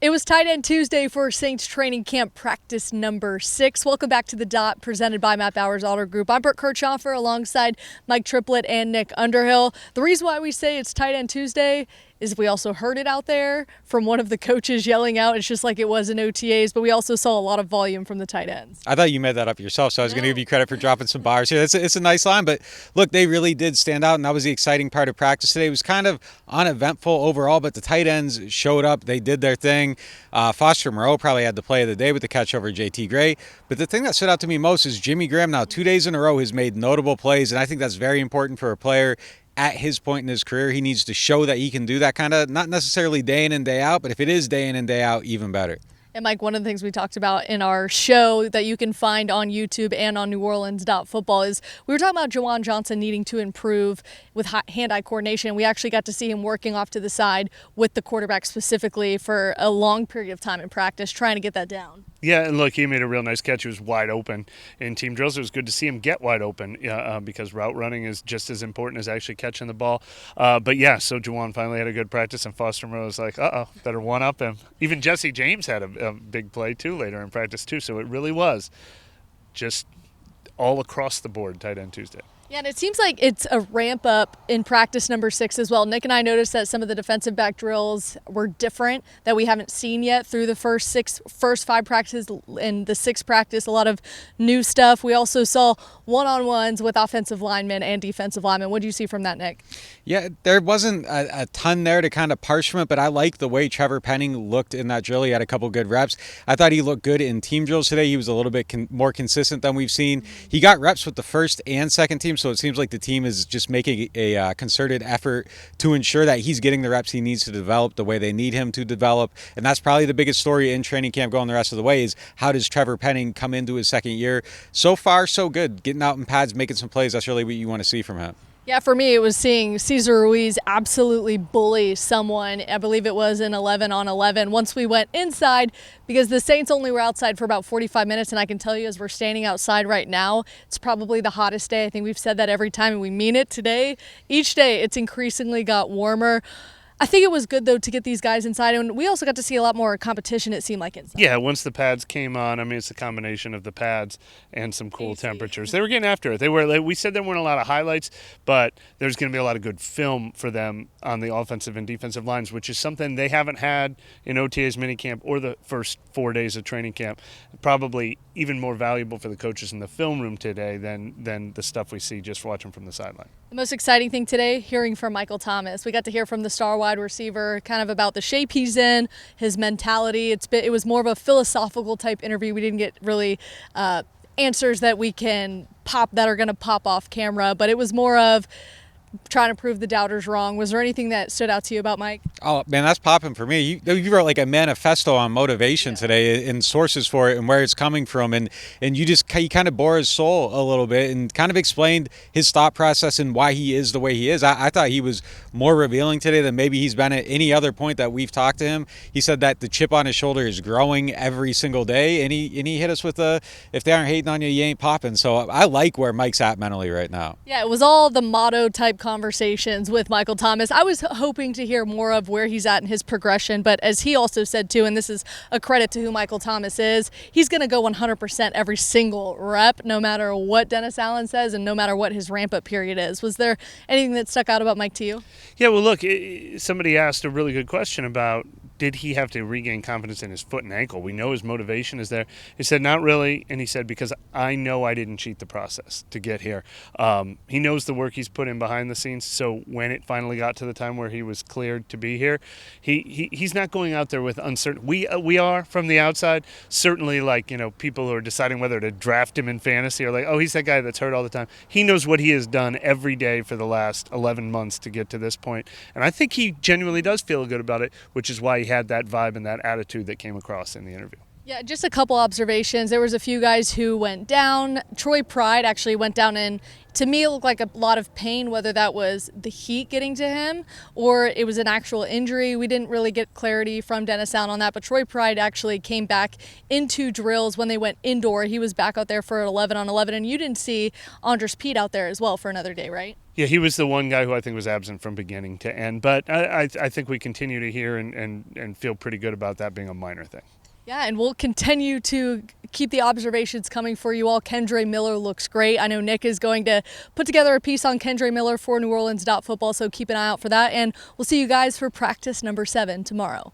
It was Tight End Tuesday for Saints training camp practice number 6. Welcome back to The Dot, presented by Matt Bowers Auto Group. I'm Brooke Kirchhofer alongside Mike Triplett and Nick Underhill. The reason why we say it's Tight End Tuesday is we also heard it out there from one of the coaches yelling out. It's just like it was in OTAs, but we also saw a lot of volume from the tight ends. I thought you made that up yourself, so I was going to give you credit for dropping some bars here. It's a nice line, but look, they really did stand out, and that was the exciting part of practice today. It was kind of uneventful overall, but the tight ends showed up. They did their thing. Foster Moreau probably had the play of the day with the catch over JT Gray. But the thing that stood out to me most is Jimmy Graham now 2 days in a row has made notable plays, and I think that's very important for a player. At his point in his career, he needs to show that he can do that kind of, not necessarily day in and day out, but if it is day in and day out, even better. And Mike, one of the things we talked about in our show that you can find on YouTube and on NewOrleans.Football is we were talking about Juwan Johnson needing to improve with hand-eye coordination. We actually got to see him working off to the side with the quarterback specifically for a long period of time in practice, trying to get that down. Yeah, and look, he made a real nice catch. He was wide open in team drills. It was good to see him get wide open because route running is just as important as actually catching the ball. But yeah, so Juwan finally had a good practice, and Foster Moreau was like, better one-up him. Even Jesse James had a big play, too, later in practice, too. So it really was just all across the board, Tight End Tuesday. Yeah, and it seems like it's a ramp up in practice number 6 as well. Nick and I noticed that some of the defensive back drills were different that we haven't seen yet through the first 5 practices and the 6th practice. A lot of new stuff. We also saw one-on-ones with offensive linemen and defensive linemen. What do you see from that, Nick? Yeah, there wasn't a ton there to kind of parse from it, but I like the way Trevor Penning looked in that drill. He had a couple good reps. I thought he looked good in team drills today. He was a little bit more consistent than we've seen. He got reps with the first and second team, so it seems like the team is just making a concerted effort to ensure that he's getting the reps he needs to develop the way they need him to develop. And that's probably the biggest story in training camp going the rest of the way is how does Trevor Penning come into his second year? So far, so good. Getting out in pads, making some plays, that's really what you want to see from him. Yeah, for me, it was seeing Cesar Ruiz absolutely bully someone. I believe it was an 11-on-11 once we went inside because the Saints only were outside for about 45 minutes. And I can tell you as we're standing outside right now, it's probably the hottest day. I think we've said that every time and we mean it today. Each day, it's increasingly got warmer. I think it was good, though, to get these guys inside. And we also got to see a lot more competition, it seemed like, inside. Yeah, once the pads came on, I mean, it's a combination of the pads and some cool temperatures. They were getting after it. We said there weren't a lot of highlights, but there's going to be a lot of good film for them on the offensive and defensive lines, which is something they haven't had in OTA's minicamp or the first 4 days of training camp. Probably even more valuable for the coaches in the film room today than the stuff we see just watching from the sideline. The most exciting thing today, hearing from Michael Thomas. We got to hear from the star wide receiver kind of about the shape he's in, his mentality. It was more of a philosophical type interview. We didn't get really answers that we can that are going to pop off camera, but it was more of trying to prove the doubters wrong. Was there anything that stood out to you about Mike? Oh, man, that's popping for me. You wrote like a manifesto on motivation today and sources for it and where it's coming from. And you kind of bore his soul a little bit and kind of explained his thought process and why he is the way he is. I thought he was more revealing today than maybe he's been at any other point that we've talked to him. He said that the chip on his shoulder is growing every single day. And he hit us with if they aren't hating on you, you ain't popping. So I like where Mike's at mentally right now. Yeah, it was all the motto type conversations with Michael Thomas. I was hoping to hear more of where he's at in his progression, but as he also said too, and this is a credit to who Michael Thomas is, he's going to go 100% every single rep, no matter what Dennis Allen says and no matter what his ramp-up period is. Was there anything that stuck out about Mike to you? Yeah, well, look, somebody asked a really good question about did he have to regain confidence in his foot and ankle? We know his motivation is there. He said, not really. And he said, because I know I didn't cheat the process to get here. He knows the work he's put in behind the scenes. So when it finally got to the time where he was cleared to be here, he's not going out there with uncertainty. We are from the outside, certainly people who are deciding whether to draft him in fantasy are like, oh, he's that guy that's hurt all the time. He knows what he has done every day for the last 11 months to get to this point. And I think he genuinely does feel good about it, which is why he had that vibe and that attitude that came across in the interview. Yeah, just a couple observations. There was a few guys who went down. Troy Pride actually went down and to me it looked like a lot of pain, whether that was the heat getting to him or it was an actual injury. We didn't really get clarity from Dennis Allen on that, but Troy Pride actually came back into drills when they went indoor. He was back out there for 11-on-11, and you didn't see Andres Pete out there as well for another day, right? Yeah, he was the one guy who I think was absent from beginning to end. But I think we continue to hear and feel pretty good about that being a minor thing. Yeah, and we'll continue to keep the observations coming for you all. Kendre Miller looks great. I know Nick is going to put together a piece on Kendre Miller for NewOrleans.Football, so keep an eye out for that. And we'll see you guys for practice number 7 tomorrow.